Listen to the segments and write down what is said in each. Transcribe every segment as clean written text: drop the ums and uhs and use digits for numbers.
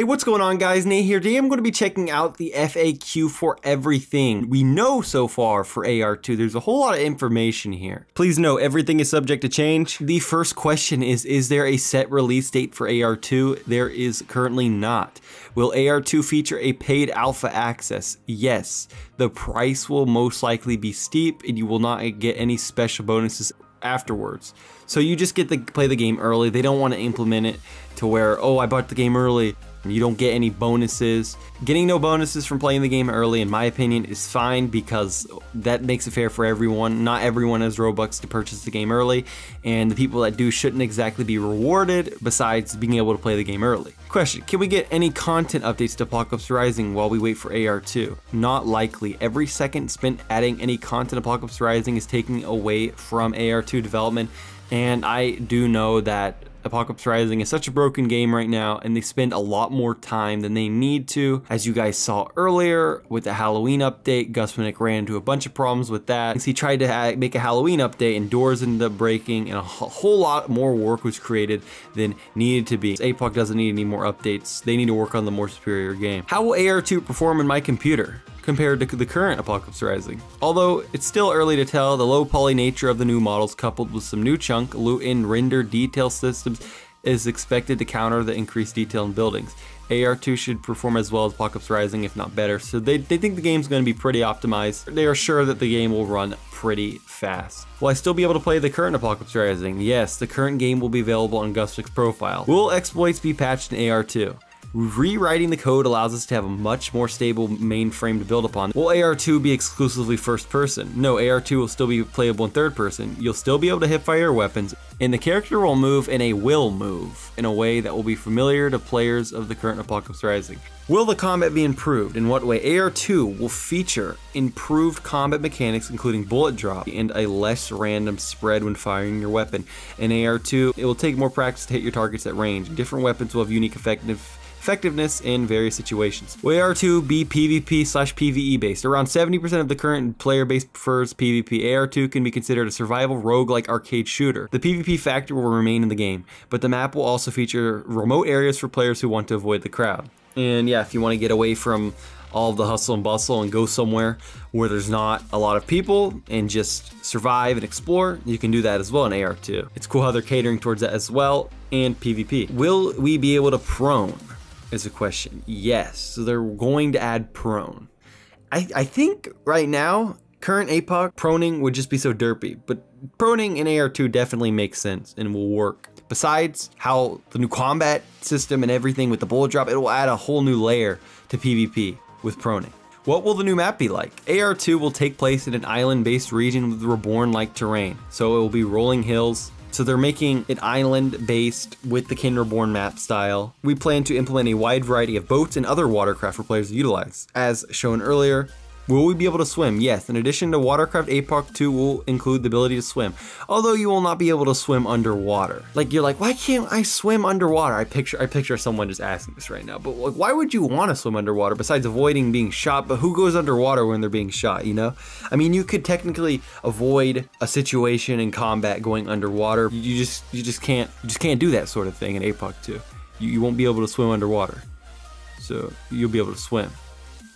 Hey, what's going on guys? Nate here. Today I'm going to be checking out the FAQ for everything we know so far for AR2. There's a whole lot of information here. Please note, everything is subject to change. The first question is there a set release date for AR2? There is currently not. Will AR2 feature a paid alpha access? Yes. The price will most likely be steep and you will not get any special bonuses afterwards. So you just get to play the game early. They don't want to implement it to where, oh, I bought the game early. You don't get any bonuses. Getting no bonuses from playing the game early, in my opinion, is fine because that makes it fair for everyone. Not everyone has Robux to purchase the game early, and the people that do shouldn't exactly be rewarded besides being able to play the game early. Question, can we get any content updates to Apocalypse Rising while we wait for AR2? Not likely. Every second spent adding any content to Apocalypse Rising is taking away from AR2 development, and I do know that Apocalypse Rising is such a broken game right now, and they spend a lot more time than they need to. As you guys saw earlier with the Halloween update, Gus Winnick ran into a bunch of problems with that. He tried to make a Halloween update and doors ended up breaking, and a whole lot more work was created than needed to be. APOC doesn't need any more updates. They need to work on the more superior game. How will AR2 perform in my computer compared to the current Apocalypse Rising? Although it's still early to tell, the low poly nature of the new models coupled with some new chunk, loot, and render detail systems is expected to counter the increased detail in buildings. AR2 should perform as well as Apocalypse Rising, if not better, so they think the game's going to be pretty optimized. They are sure that the game will run pretty fast. Will I still be able to play the current Apocalypse Rising? Yes, the current game will be available on Gus Winnick's profile. Will exploits be patched in AR2? Rewriting the code allows us to have a much more stable mainframe to build upon. Will AR2 be exclusively first person? No, AR2 will still be playable in third person. You'll still be able to hipfire your weapons, and the character will move in a way that will be familiar to players of the current Apocalypse Rising. Will the combat be improved? In what way? AR2 will feature improved combat mechanics, including bullet drop and a less random spread when firing your weapon. In AR2, it will take more practice to hit your targets at range. Different weapons will have unique effectiveness in various situations. Will AR2 be PvP/PvE based? Around 70% of the current player base prefers PvP. AR2 can be considered a survival roguelike arcade shooter. The PvP factor will remain in the game, but the map will also feature remote areas for players who want to avoid the crowd. And yeah, if you want to get away from all of the hustle and bustle and go somewhere where there's not a lot of people and just survive and explore, you can do that as well in AR2. It's cool how they're catering towards that as well, and PvP. Will we be able to prone? Is a question. Yes, so they're going to add prone. I think right now, current APOC, proning would just be so derpy, but proning in AR2 definitely makes sense and will work. Besides how the new combat system and everything with the bullet drop, it will add a whole new layer to PvP with proning. What will the new map be like? AR2 will take place in an island-based region with reborn-like terrain, so it will be rolling hills. So they're making it island-based with the Kin Reborn map style. We plan to implement a wide variety of boats and other watercraft for players to utilize. As shown earlier, will we be able to swim? Yes, in addition to Watercraft, APOC 2 will include the ability to swim, although you will not be able to swim underwater. Like, you're like, why can't I swim underwater? I picture someone just asking this right now, but like, why would you want to swim underwater besides avoiding being shot? But who goes underwater when they're being shot, you know? I mean, you could technically avoid a situation in combat going underwater. You just can't do that sort of thing in APOC 2. You won't be able to swim underwater, so you'll be able to swim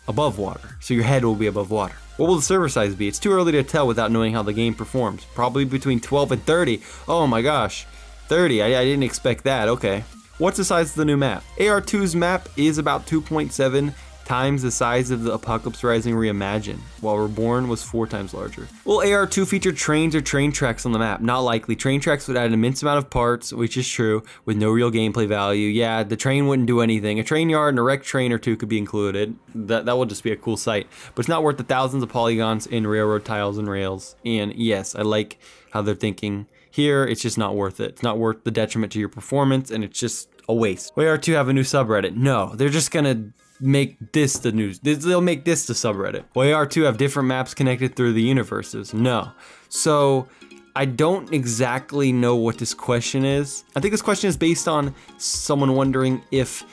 above water, so your head will be above water. What will the server size be? It's too early to tell without knowing how the game performs. Probably between 12 and 30. Oh my gosh, 30, I didn't expect that, okay. What's the size of the new map? AR2's map is about 2.7 times the size of the Apocalypse Rising Reimagined, while Reborn was 4 times larger. Will AR2 feature trains or train tracks on the map? Not likely. Train tracks would add an immense amount of parts, which is true, with no real gameplay value. Yeah, the train wouldn't do anything. A train yard and a wrecked train or two could be included. That will just be a cool sight. But it's not worth the thousands of polygons in railroad tiles and rails. And yes, I like how they're thinking here. It's just not worth it. It's not worth the detriment to your performance, and it's just a waste. Will AR2 have a new subreddit? No, they're just gonna make this the news. They'll make this the subreddit. Will AR2 have different maps connected through the universes? No. So I don't exactly know what this question is. I think this question is based on someone wondering if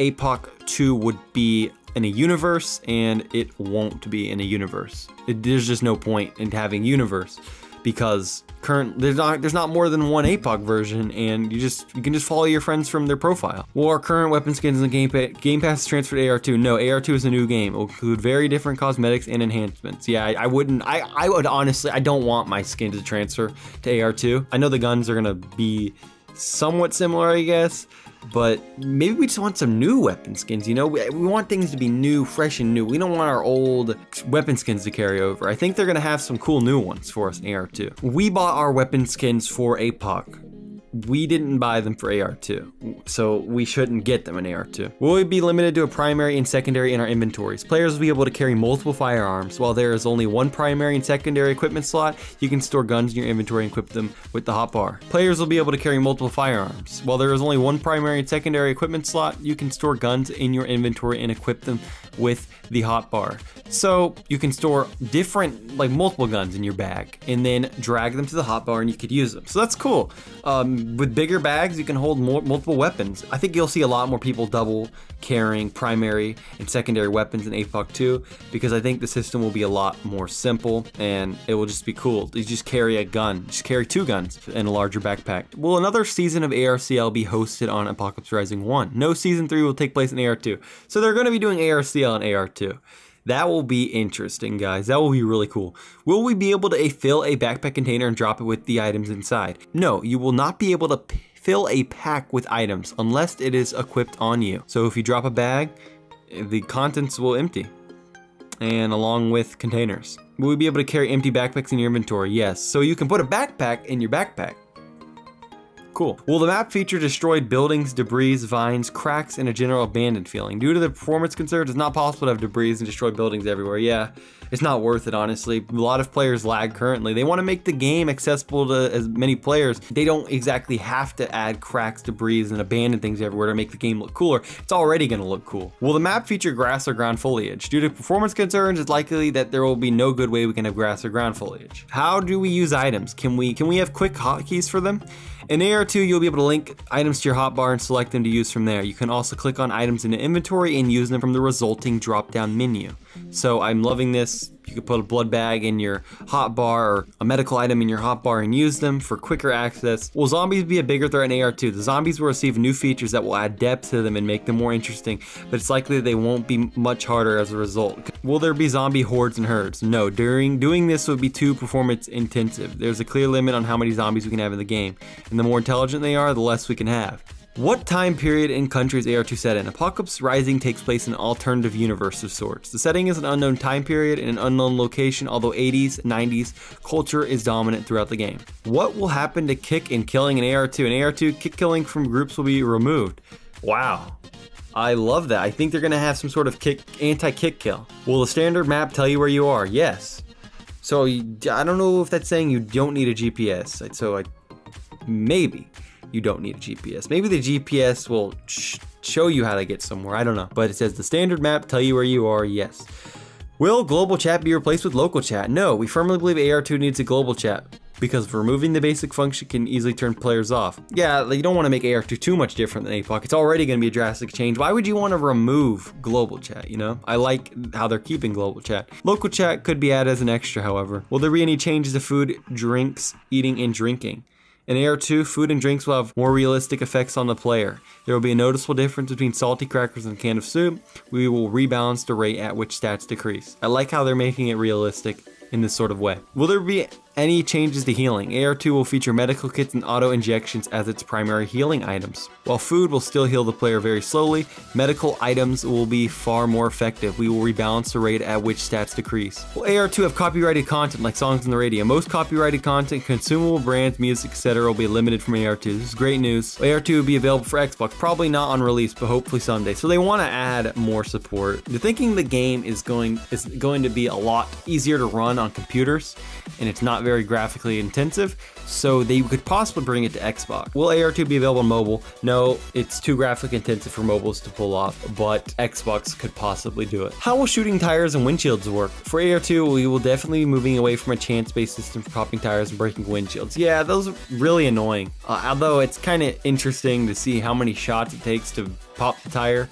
APOC 2 would be in a universe, and it won't be in a universe. There's just no point in having universe because there's not more than one APOC version, and you can just follow your friends from their profile. Will our current weapon skins in the Game Pass is transferred to AR2? No, AR2 is a new game. It will include very different cosmetics and enhancements. Yeah, I would honestly, I don't want my skin to transfer to AR2. I know the guns are gonna be somewhat similar, I guess, but maybe we just want some new weapon skins, you know? We want things to be new, fresh and new. We don't want our old weapon skins to carry over. I think they're gonna have some cool new ones for us in AR2. We bought our weapon skins for APOC. We didn't buy them for AR2, so we shouldn't get them in AR2. Will we be limited to a primary and secondary in our inventories? Players will be able to carry multiple firearms. While there is only one primary and secondary equipment slot, you can store guns in your inventory and equip them with the hotbar. Players will be able to carry multiple firearms. While there is only one primary and secondary equipment slot, you can store guns in your inventory and equip them with the hotbar. So you can store different, like multiple guns in your bag and then drag them to the hotbar and you could use them. So that's cool. With bigger bags, you can hold multiple weapons. I think you'll see a lot more people double carrying primary and secondary weapons in APOC 2 because I think the system will be a lot more simple and it will just be cool. You just carry a gun, just carry 2 guns in a larger backpack. Will another season of ARCL be hosted on Apocalypse Rising 1? No, season 3 will take place in AR2. So they're going to be doing ARCL in AR2. That will be interesting, guys. That will be really cool. Will we be able to fill a backpack container and drop it with the items inside? No, you will not be able to fill a pack with items unless it is equipped on you. So if you drop a bag, the contents will empty, and along with containers. Will we be able to carry empty backpacks in your inventory? Yes. So you can put a backpack in your backpack. Cool. Will the map feature destroyed buildings, debris, vines, cracks, and a general abandoned feeling? Due to the performance concerns, it's not possible to have debris and destroyed buildings everywhere. Yeah, it's not worth it, honestly. A lot of players lag currently. They want to make the game accessible to as many players. They don't exactly have to add cracks, debris, and abandoned things everywhere to make the game look cooler. It's already going to look cool. Will the map feature grass or ground foliage? Due to performance concerns, it's likely that there will be no good way we can have grass or ground foliage. How do we use items? Can we have quick hotkeys for them? In AR2, you'll be able to link items to your hotbar and select them to use from there. You can also click on items in the inventory and use them from the resulting drop-down menu. So I'm loving this. You could put a blood bag in your hotbar or a medical item in your hotbar and use them for quicker access. Will zombies be a bigger threat in AR2? The zombies will receive new features that will add depth to them and make them more interesting, but it's likely they won't be much harder as a result. Will there be zombie hordes and herds? No, doing this would be too performance intensive. There's a clear limit on how many zombies we can have in the game, and the more intelligent they are, the less we can have. What time period and country is AR2 set in? Apocalypse Rising takes place in an alternative universe of sorts. The setting is an unknown time period and an unknown location, although 80s, 90s culture is dominant throughout the game. What will happen to kick and killing in AR2? In AR2, kick killing from groups will be removed. Wow. I love that. I think they're going to have some sort of anti-kick kill. Will the standard map tell you where you are? Yes. So I don't know if that's saying you don't need a GPS. So maybe you don't need a GPS. Maybe the GPS will show you how to get somewhere. I don't know. But it says the standard map tell you where you are. Yes. Will global chat be replaced with local chat? No, we firmly believe AR2 needs a global chat because removing the basic function can easily turn players off. Yeah, you don't want to make AR2 too much different than APOC. It's already going to be a drastic change. Why would you want to remove global chat, you know? I like how they're keeping global chat. Local chat could be added as an extra, however. Will there be any changes to food, drinks, eating, and drinking? In AR2, food and drinks will have more realistic effects on the player. There will be a noticeable difference between salty crackers and a can of soup. We will rebalance the rate at which stats decrease. I like how they're making it realistic in this sort of way. Will there be any changes to healing? AR2 will feature medical kits and auto injections as its primary healing items. While food will still heal the player very slowly, medical items will be far more effective. We will rebalance the rate at which stats decrease. Will AR2 have copyrighted content like songs on the radio? Most copyrighted content, consumable brands, music, etc. will be limited from AR2. This is great news. AR2 will be available for Xbox, probably not on release, but hopefully someday. So they want to add more support. They're thinking the game is going to be a lot easier to run on computers, and it's not very graphically intensive, so they could possibly bring it to Xbox. Will AR2 be available on mobile? No, it's too graphically intensive for mobiles to pull off, but Xbox could possibly do it. How will shooting tires and windshields work? For AR2, we will definitely be moving away from a chance-based system for popping tires and breaking windshields. Yeah, those are really annoying. Although it's kind of interesting to see how many shots it takes to pop the tire.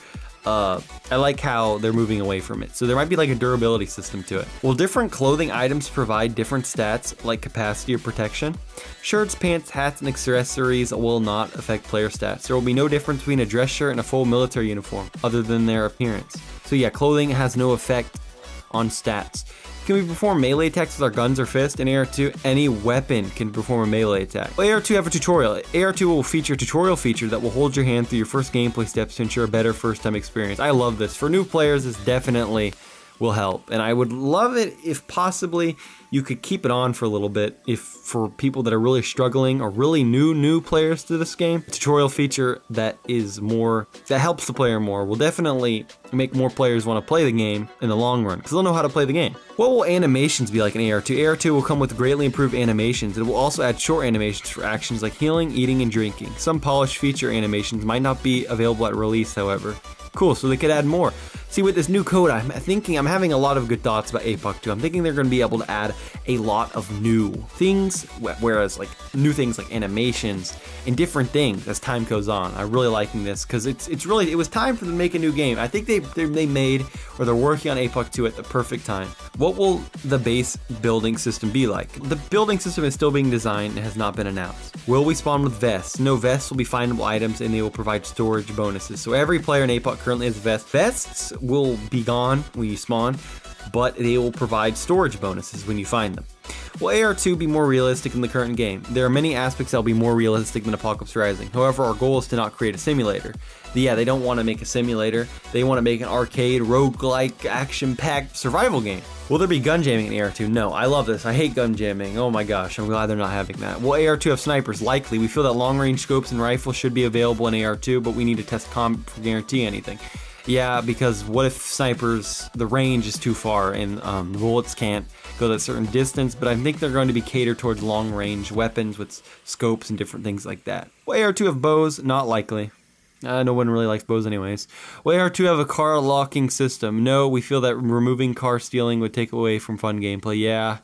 I like how they're moving away from it. So there might be like a durability system to it. Will different clothing items provide different stats like capacity or protection? Shirts, pants, hats, and accessories will not affect player stats. There will be no difference between a dress shirt and a full military uniform other than their appearance. So yeah, clothing has no effect on stats. Can we perform melee attacks with our guns or fists? In AR2, any weapon can perform a melee attack. Will AR2 have a tutorial? AR2 will feature a tutorial feature that will hold your hand through your first gameplay steps to ensure a better first time experience. I love this. For new players, this definitely will help. And I would love it if possibly you could keep it on for a little bit. If for people that are really struggling or really new players to this game, a tutorial feature that helps the player more will definitely make more players want to play the game in the long run because they'll know how to play the game. What will animations be like in AR2? AR2 will come with greatly improved animations. It will also add short animations for actions like healing, eating, and drinking. Some polished feature animations might not be available at release, however. Cool, so they could add more. See, with this new code, I'm having a lot of good thoughts about APOC 2. I'm thinking they're going to be able to add a lot of new things, whereas like new things like animations and different things as time goes on. I'm really liking this because it was time for them to make a new game. I think they made, or they're working on APOC 2 at the perfect time. What will the base building system be like? The building system is still being designed and has not been announced. Will we spawn with vests? No, vests will be findable items and they will provide storage bonuses. So every player in APOC currently has vests. Vests will be gone when you spawn, but they will provide storage bonuses when you find them. Will AR2 be more realistic in the current game? There are many aspects that will be more realistic than Apocalypse Rising. However, our goal is to not create a simulator. Yeah, they don't want to make a simulator. They want to make an arcade, roguelike, action-packed survival game. Will there be gun jamming in AR2? No, I love this. I hate gun jamming. Oh my gosh, I'm glad they're not having that. Will AR2 have snipers? Likely. We feel that long-range scopes and rifles should be available in AR2, but we need to test combat to guarantee anything. Yeah, because what if snipers, the range is too far and the bullets can't go to a certain distance, but I think they're going to be catered towards long-range weapons with scopes and different things like that. Will AR2 have bows? Not likely. No one really likes bows anyways. Will AR2 have a car locking system? No, we feel that removing car stealing would take away from fun gameplay. Yeah,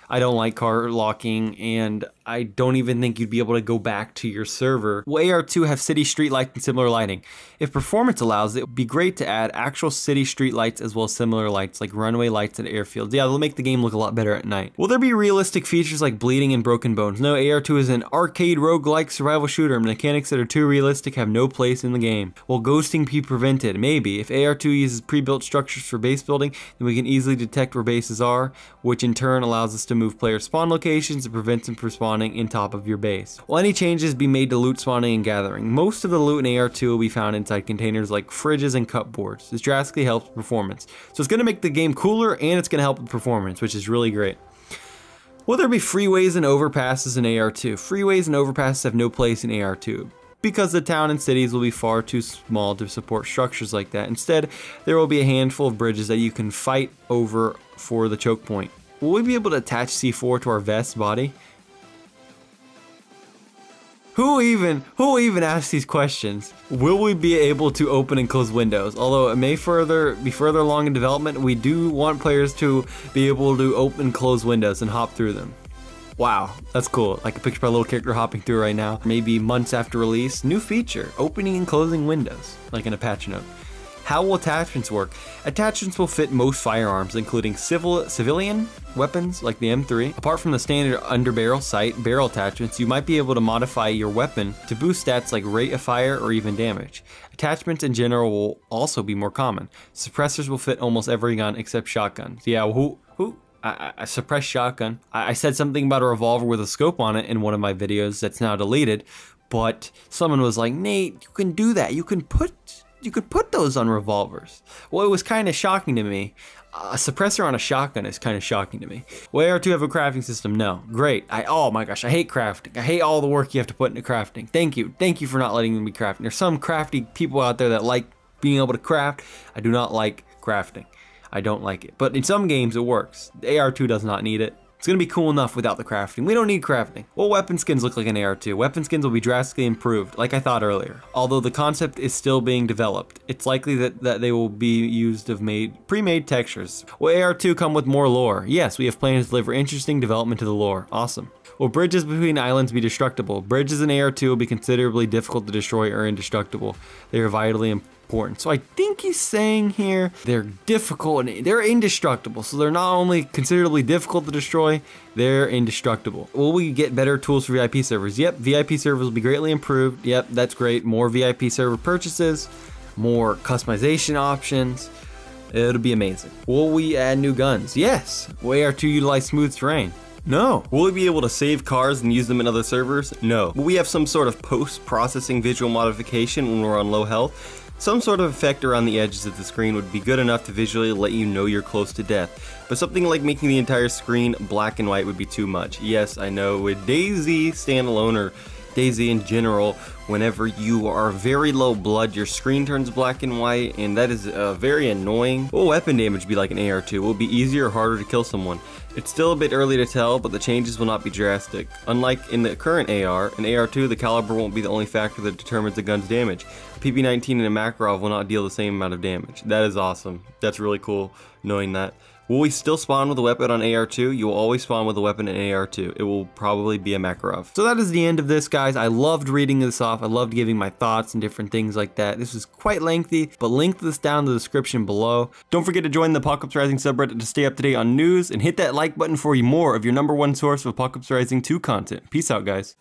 I don't like car locking, and I don't even think you'd be able to go back to your server. Will AR2 have city street lights and similar lighting? If performance allows, it would be great to add actual city street lights as well as similar lights like runway lights at airfields. Yeah, they'll make the game look a lot better at night. Will there be realistic features like bleeding and broken bones? No, AR2 is an arcade roguelike survival shooter. Mechanics that are too realistic have no place in the game. Will ghosting be prevented? Maybe. If AR2 uses pre-built structures for base building, then we can easily detect where bases are, which in turn allows us to move player spawn locations and prevents them from spawning in top of your base. Will any changes be made to loot spawning and gathering? Most of the loot in AR2 will be found inside containers like fridges and cupboards. This drastically helps performance. So it's going to make the game cooler and it's going to help with performance, which is really great. Will there be freeways and overpasses in AR2? Freeways and overpasses have no place in AR2 because the town and cities will be far too small to support structures like that. Instead, there will be a handful of bridges that you can fight over for the choke point. Will we be able to attach C4 to our vest body? Who even asks these questions? Will we be able to open and close windows? Although it may be further along in development, we do want players to be able to open and close windows and hop through them. Wow, that's cool. I can picture my little character hopping through right now. Maybe months after release, new feature, opening and closing windows, like in a patch note. How will attachments work? Attachments will fit most firearms, including civilian weapons like the M3. Apart from the standard underbarrel sight barrel attachments, you might be able to modify your weapon to boost stats like rate of fire or even damage. Attachments in general will also be more common. Suppressors will fit almost every gun except shotguns. Yeah, I suppressed shotgun. I said something about a revolver with a scope on it in one of my videos that's now deleted, but someone was like, Nate, you can do that. You could put those on revolvers. Well, it was kind of shocking to me. A suppressor on a shotgun is kind of shocking to me. Will AR2 have a crafting system? No. Great. Oh my gosh, I hate crafting. I hate all the work you have to put into crafting. Thank you for not letting me be crafting. There's some crafty people out there that like being able to craft. I do not like crafting. I don't like it. But in some games it works. The AR2 does not need it. It's going to be cool enough without the crafting. We don't need crafting. What weapon skins look like in AR2? Weapon skins will be drastically improved, like I thought earlier. Although the concept is still being developed, it's likely that they will be used of pre-made textures. Will AR2 come with more lore? Yes, we have plans to deliver interesting development to the lore. Awesome. Will bridges between islands be destructible? Bridges in AR2 will be considerably difficult to destroy or indestructible. They are vitally important. So I think he's saying here they're difficult and they're indestructible. So they're not only considerably difficult to destroy, they're indestructible. Will we get better tools for VIP servers? Yep, VIP servers will be greatly improved. Yep, that's great. More VIP server purchases, more customization options. It'll be amazing. Will we add new guns? Yes. Will AR2 utilize smooth terrain? No. Will we be able to save cars and use them in other servers? No. Will we have some sort of post-processing visual modification when we're on low health? Some sort of effect around the edges of the screen would be good enough to visually let you know you're close to death. But something like making the entire screen black and white would be too much. Yes, I know, with DayZ standalone or DayZ in general, whenever you are very low blood, your screen turns black and white, and that is very annoying. Will weapon damage be like an AR2? Will it be easier or harder to kill someone? It's still a bit early to tell, but the changes will not be drastic. Unlike in the current AR, in AR2 the caliber won't be the only factor that determines the gun's damage. PP-19 and a Makarov will not deal the same amount of damage. That is awesome. That's really cool knowing that. Will we still spawn with a weapon on AR2? You will always spawn with a weapon in AR2. It will probably be a Makarov. So that is the end of this, guys. I loved reading this off. I loved giving my thoughts and different things like that. This was quite lengthy, but link this down in the description below. Don't forget to join the Apocalypse Rising subreddit to stay up to date on news, and hit that like button for more of your #1 source of Apocalypse Rising 2 content. Peace out, guys.